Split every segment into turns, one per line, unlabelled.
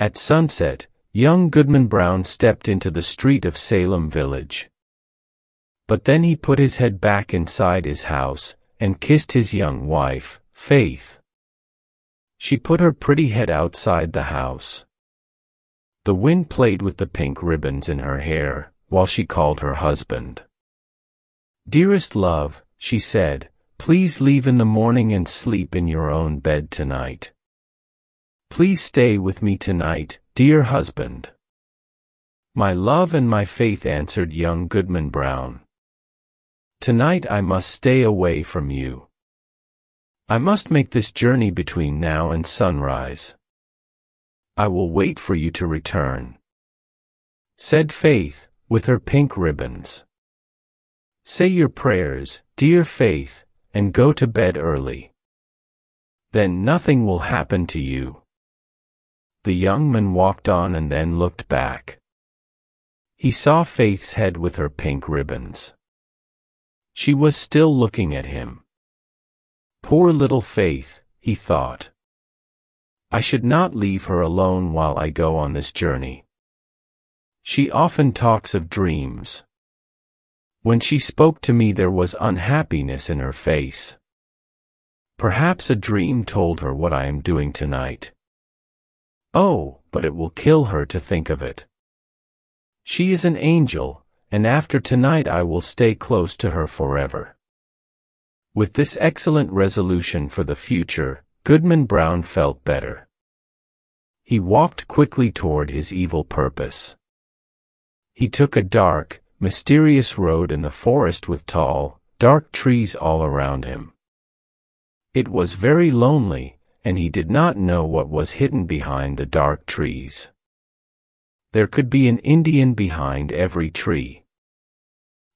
At sunset, young Goodman Brown stepped into the street of Salem village. But then he put his head back inside his house, and kissed his young wife, Faith. She put her pretty head outside the house. The wind played with the pink ribbons in her hair, while she called her husband. "Dearest love," she said, "please leave in the morning and sleep in your own bed tonight. Please stay with me tonight, dear husband." "My love and my Faith," answered young Goodman Brown. "Tonight I must stay away from you. I must make this journey between now and sunrise. I will wait for you to return," said Faith, with her pink ribbons. "Say your prayers, dear Faith, and go to bed early. Then nothing will happen to you." The young man walked on and then looked back. He saw Faith's head with her pink ribbons. She was still looking at him. Poor little Faith, he thought. I should not leave her alone while I go on this journey. She often talks of dreams. When she spoke to me there was unhappiness in her face. Perhaps a dream told her what I am doing tonight. Oh, but it will kill her to think of it. She is an angel, and after tonight I will stay close to her forever. With this excellent resolution for the future, Goodman Brown felt better. He walked quickly toward his evil purpose. He took a dark, mysterious road in the forest with tall, dark trees all around him. It was very lonely, and he did not know what was hidden behind the dark trees. There could be an Indian behind every tree.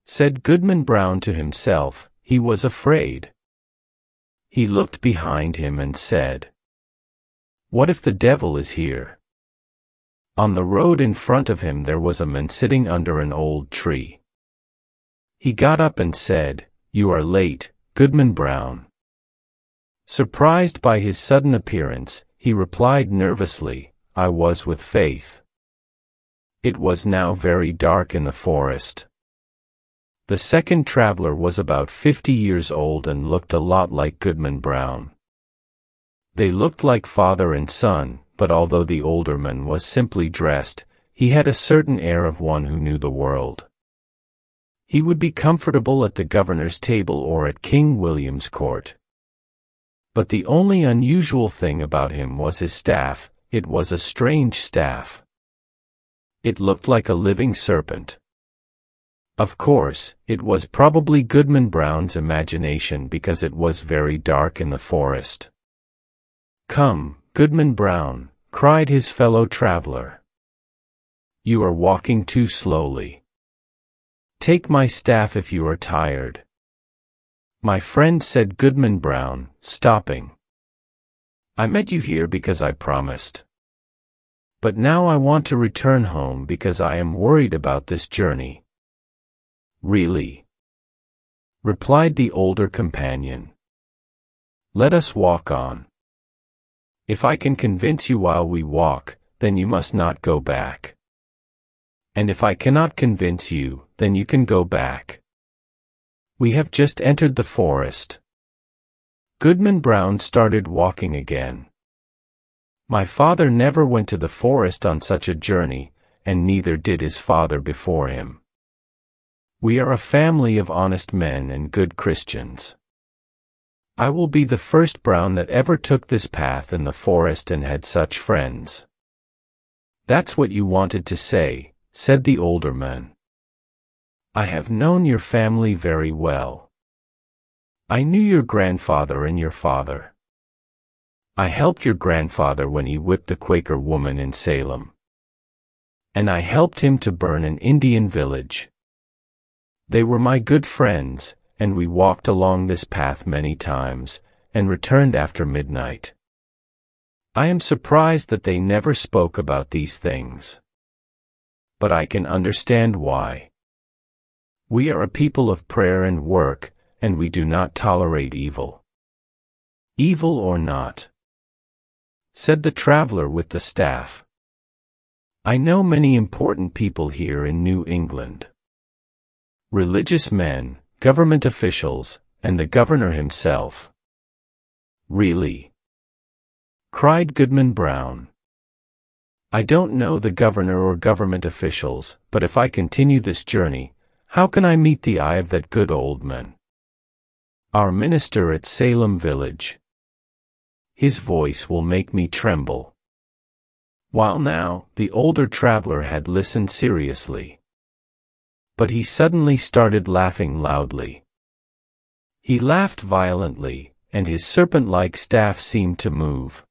Said Goodman Brown to himself, he was afraid. He looked behind him and said, "What if the devil is here?" On the road in front of him there was a man sitting under an old tree. He got up and said, "You are late, Goodman Brown." Surprised by his sudden appearance, he replied nervously, "I was with Faith." It was now very dark in the forest. The second traveler was about 50 years old and looked a lot like Goodman Brown. They looked like father and son, but although the older man was simply dressed, he had a certain air of one who knew the world. He would be comfortable at the governor's table or at King William's court. But the only unusual thing about him was his staff. It was a strange staff. It looked like a living serpent. Of course, it was probably Goodman Brown's imagination because it was very dark in the forest. "Come, Goodman Brown," cried his fellow traveler. "You are walking too slowly. Take my staff if you are tired." "My friend," said Goodman Brown, stopping. "I met you here because I promised. But now I want to return home because I am worried about this journey." "Really?" replied the older companion. "Let us walk on. If I can convince you while we walk, then you must not go back. And if I cannot convince you, then you can go back. We have just entered the forest." Goodman Brown started walking again. "My father never went to the forest on such a journey, and neither did his father before him. We are a family of honest men and good Christians. I will be the first Brown that ever took this path in the forest and had such friends." "That's what you wanted to say," said the older man. "I have known your family very well. I knew your grandfather and your father. I helped your grandfather when he whipped the Quaker woman in Salem. And I helped him to burn an Indian village. They were my good friends, and we walked along this path many times, and returned after midnight. I am surprised that they never spoke about these things. But I can understand why. We are a people of prayer and work, and we do not tolerate evil." "Evil or not," said the traveler with the staff, I know many important people here in New England. Religious men, government officials, and the governor himself." "Really?" cried Goodman Brown. "I don't know the governor or government officials, but if I continue this journey, how can I meet the eye of that good old man? Our minister at Salem Village. His voice will make me tremble." While now, the older traveler had listened seriously. But he suddenly started laughing loudly. He laughed violently, and his serpent-like staff seemed to move.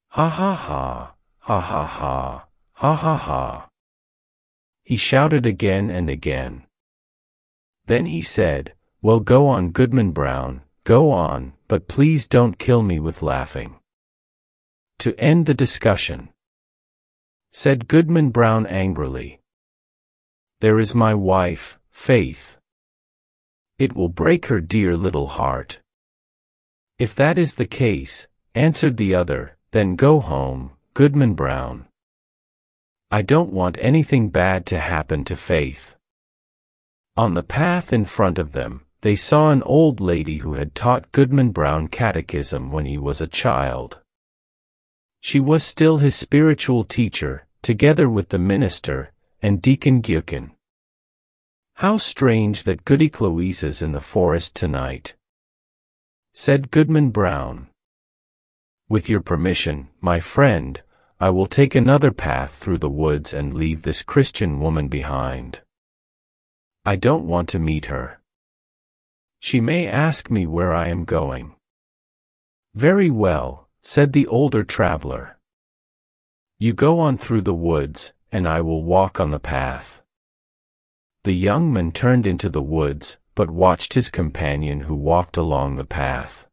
"Ha ha ha, ha ha ha, ha ha ha," he shouted again and again. Then he said, "Well, go on, Goodman Brown, go on, but please don't kill me with laughing." "To end the discussion," said Goodman Brown angrily, "there is my wife, Faith. It will break her dear little heart." "If that is the case," answered the other, "then go home, Goodman Brown. I don't want anything bad to happen to Faith." On the path in front of them, they saw an old lady who had taught Goodman Brown catechism when he was a child. She was still his spiritual teacher, together with the minister and Deacon Gukin. "How strange that Goody Chloe is in the forest tonight," said Goodman Brown. "With your permission, my friend, I will take another path through the woods and leave this Christian woman behind. I don't want to meet her. She may ask me where I am going." "Very well," said the older traveler. "You go on through the woods, and I will walk on the path." The young man turned into the woods, but watched his companion who walked along the path.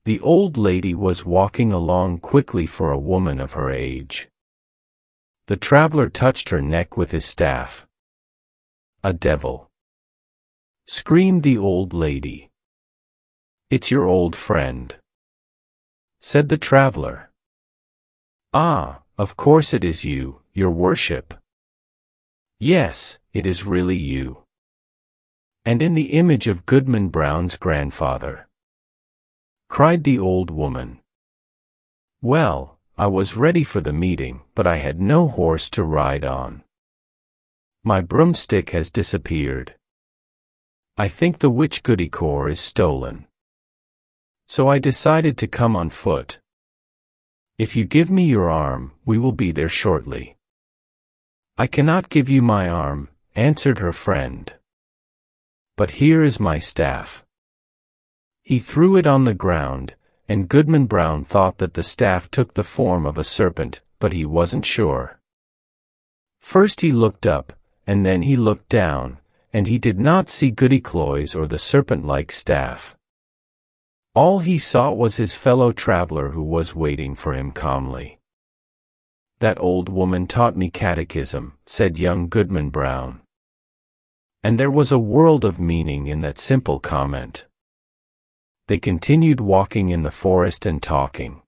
The old lady was walking along quickly for a woman of her age. The traveler touched her neck with his staff. "A devil!" screamed the old lady. "It's your old friend," said the traveler. "Ah, of course it is you, your worship." "Yes, it is really you. And in the image of Goodman Brown's grandfather," cried the old woman. "Well, I was ready for the meeting, but I had no horse to ride on. My broomstick has disappeared. I think the witch Goody Core is stolen. So I decided to come on foot. If you give me your arm, we will be there shortly." "I cannot give you my arm," answered her friend. "But here is my staff." He threw it on the ground, and Goodman Brown thought that the staff took the form of a serpent, but he wasn't sure. First he looked up, and then he looked down, and he did not see Goody Cloyes or the serpent-like staff. All he saw was his fellow traveler who was waiting for him calmly. "That old woman taught me catechism," said young Goodman Brown. And there was a world of meaning in that simple comment. They continued walking in the forest and talking.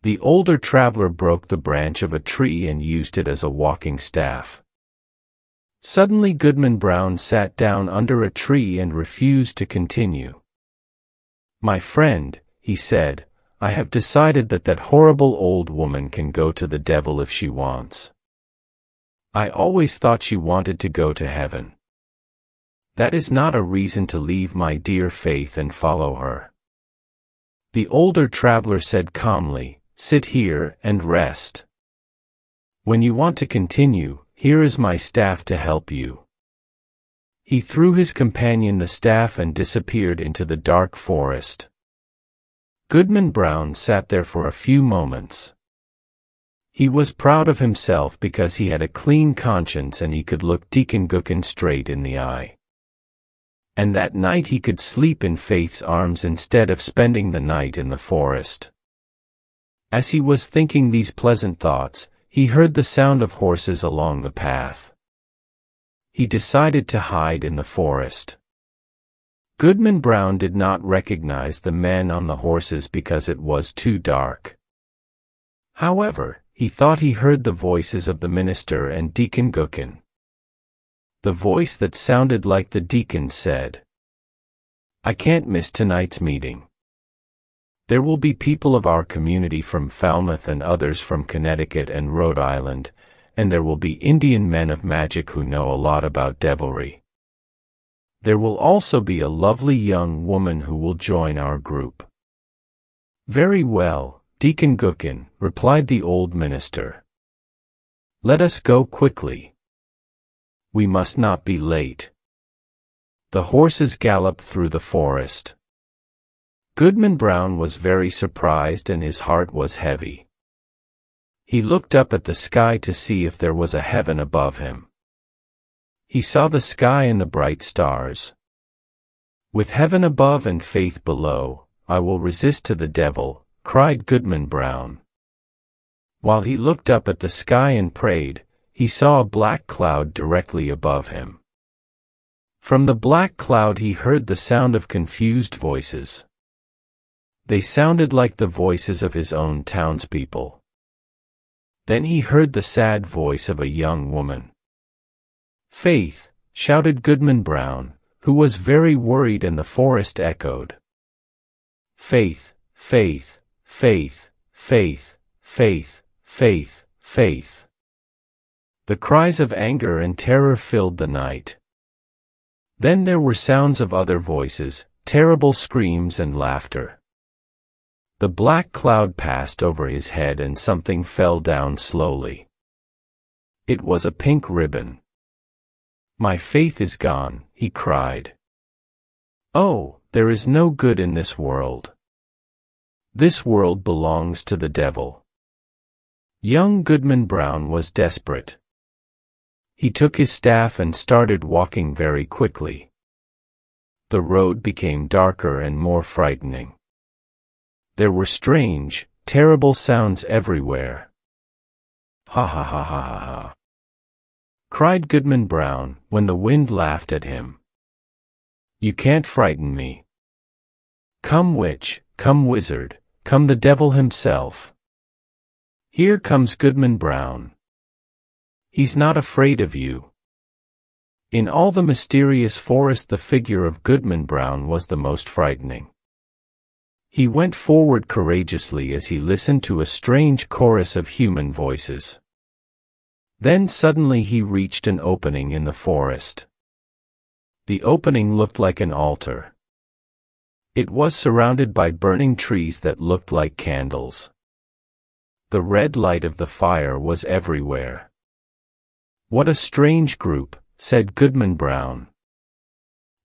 The older traveler broke the branch of a tree and used it as a walking staff. Suddenly Goodman Brown sat down under a tree and refused to continue. "My friend," he said, "I have decided that that horrible old woman can go to the devil if she wants. I always thought she wanted to go to heaven. That is not a reason to leave my dear Faith and follow her." The older traveler said calmly, "Sit here and rest. When you want to continue, here is my staff to help you." He threw his companion the staff and disappeared into the dark forest. Goodman Brown sat there for a few moments. He was proud of himself because he had a clean conscience and he could look Deacon Gukin straight in the eye. And that night he could sleep in Faith's arms instead of spending the night in the forest. As he was thinking these pleasant thoughts, he heard the sound of horses along the path. He decided to hide in the forest. Goodman Brown did not recognize the men on the horses because it was too dark. However, He thought he heard the voices of the minister and Deacon Gookin. The voice that sounded like the deacon said, "I can't miss tonight's meeting. There will be people of our community from Falmouth and others from Connecticut and Rhode Island, and there will be Indian men of magic who know a lot about devilry. There will also be a lovely young woman who will join our group." "Very well, Deacon Gookin," replied the old minister. "Let us go quickly. We must not be late." The horses galloped through the forest. Goodman Brown was very surprised and his heart was heavy. He looked up at the sky to see if there was a heaven above him. He saw the sky and the bright stars. "With heaven above and faith below, I will resist to the devil," cried Goodman Brown. While he looked up at the sky and prayed, he saw a black cloud directly above him. From the black cloud he heard the sound of confused voices. They sounded like the voices of his own townspeople. Then he heard the sad voice of a young woman. "Faith!" shouted Goodman Brown, who was very worried, and the forest echoed, "Faith, faith, faith, faith, faith, faith, faith." The cries of anger and terror filled the night. Then there were sounds of other voices, terrible screams and laughter. The black cloud passed over his head and something fell down slowly. It was a pink ribbon. "My faith is gone," he cried. "Oh, there is no good in this world. This world belongs to the devil." Young Goodman Brown was desperate. He took his staff and started walking very quickly. The road became darker and more frightening. There were strange, terrible sounds everywhere. "Ha ha ha ha ha ha!" cried Goodman Brown, when the wind laughed at him. "You can't frighten me. Come witch, come wizard, come the devil himself. Here comes Goodman Brown. He's not afraid of you." In all the mysterious forest the figure of Goodman Brown was the most frightening. He went forward courageously as he listened to a strange chorus of human voices. Then suddenly he reached an opening in the forest. The opening looked like an altar. It was surrounded by burning trees that looked like candles. The red light of the fire was everywhere. "What a strange group," said Goodman Brown.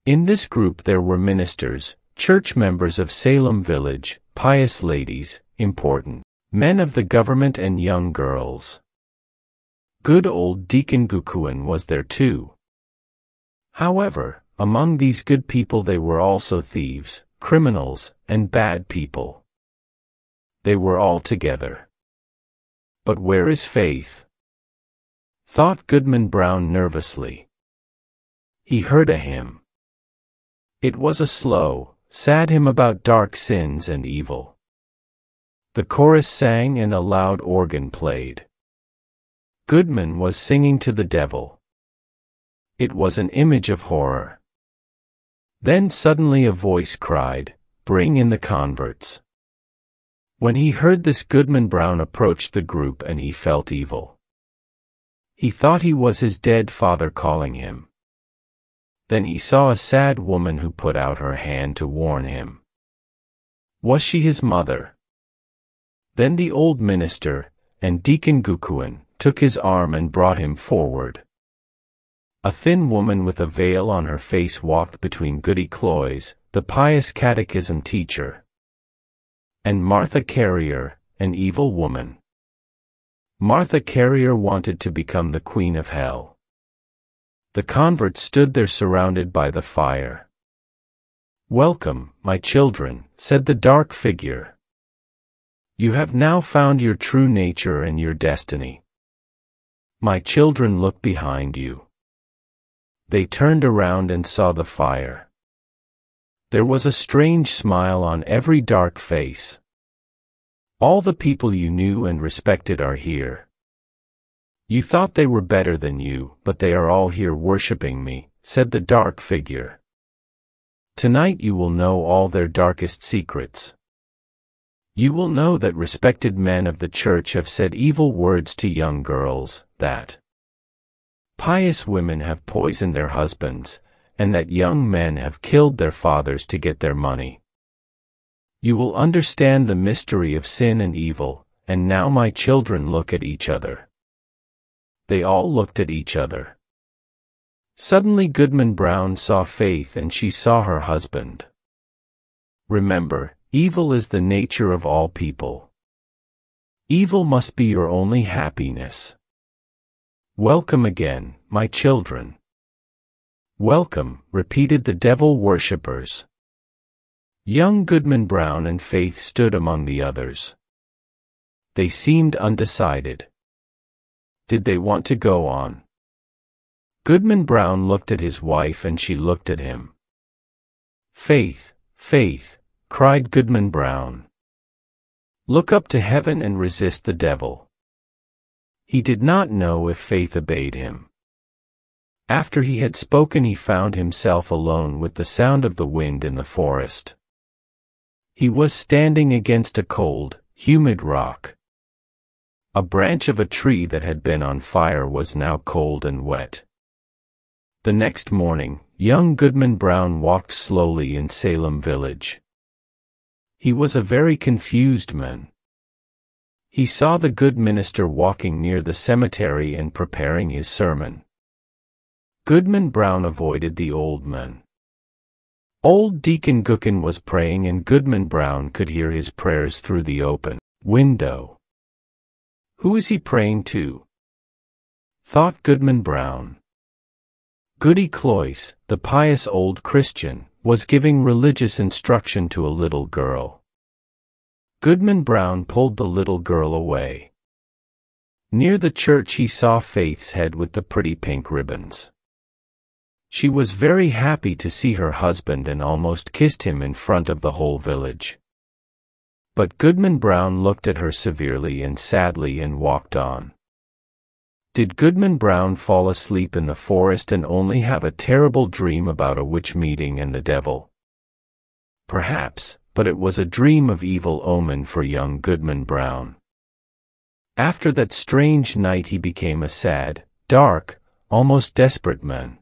In this group there were ministers, church members of Salem Village, pious ladies, important men of the government, and young girls. Good old Deacon Gookin was there too. However, among these good people there were also thieves, criminals, and bad people. They were all together. But where is faith? Thought Goodman Brown nervously. He heard a hymn. It was a slow, sad hymn about dark sins and evil. The chorus sang and a loud organ played. Goodman was singing to the devil. It was an image of horror. Then suddenly a voice cried, "Bring in the converts." When he heard this, Goodman Brown approached the group and he felt evil. He thought he was his dead father calling him. Then he saw a sad woman who put out her hand to warn him. Was she his mother? Then the old minister, and Deacon Gookin, took his arm and brought him forward. A thin woman with a veil on her face walked between Goody Cloyes, the pious catechism teacher, and Martha Carrier, an evil woman. Martha Carrier wanted to become the queen of hell. The converts stood there surrounded by the fire. "Welcome, my children," said the dark figure. "You have now found your true nature and your destiny. My children, look behind you." They turned around and saw the fire. There was a strange smile on every dark face. All the people you knew and respected are here. You thought they were better than you, but they are all here worshipping me," said the dark figure. "Tonight you will know all their darkest secrets. You will know that respected men of the church have said evil words to young girls, that pious women have poisoned their husbands, and that young men have killed their fathers to get their money. You will understand the mystery of sin and evil, and now my children look at each other." They all looked at each other. Suddenly Goodman Brown saw Faith and she saw her husband. Remember, evil is the nature of all people. Evil must be your only happiness. "Welcome again, my children." "Welcome," repeated the devil worshippers. Young Goodman Brown and Faith stood among the others. They seemed undecided. Did they want to go on? Goodman Brown looked at his wife and she looked at him. "Faith, Faith," cried Goodman Brown. "Look up to heaven and resist the devil." He did not know if Faith obeyed him. After he had spoken he found himself alone with the sound of the wind in the forest. He was standing against a cold, humid rock. A branch of a tree that had been on fire was now cold and wet. The next morning, young Goodman Brown walked slowly in Salem village. He was a very confused man. He saw the good minister walking near the cemetery and preparing his sermon. Goodman Brown avoided the old man. Old Deacon Gookin was praying and Goodman Brown could hear his prayers through the open window. "Who is he praying to?" thought Goodman Brown. Goody Cloyce, the pious old Christian, was giving religious instruction to a little girl. Goodman Brown pulled the little girl away. Near the church he saw Faith's head with the pretty pink ribbons. She was very happy to see her husband and almost kissed him in front of the whole village. But Goodman Brown looked at her severely and sadly and walked on. Did Goodman Brown fall asleep in the forest and only have a terrible dream about a witch meeting and the devil? Perhaps, but it was a dream of evil omen for young Goodman Brown. After that strange night he became a sad, dark, almost desperate man.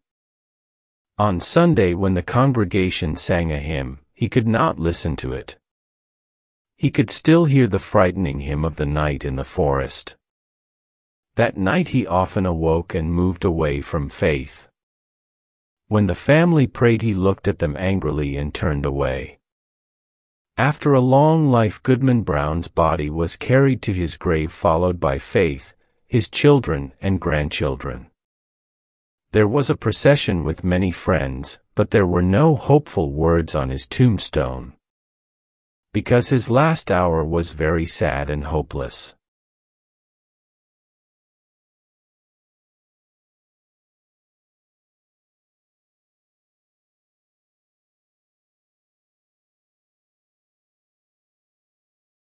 On Sunday when the congregation sang a hymn, he could not listen to it. He could still hear the frightening hymn of the night in the forest. That night he often awoke and moved away from Faith. When the family prayed he looked at them angrily and turned away. After a long life Goodman Brown's body was carried to his grave followed by Faith, his children and grandchildren. There was a procession with many friends, but there were no hopeful words on his tombstone. Because his last hour was very sad and hopeless.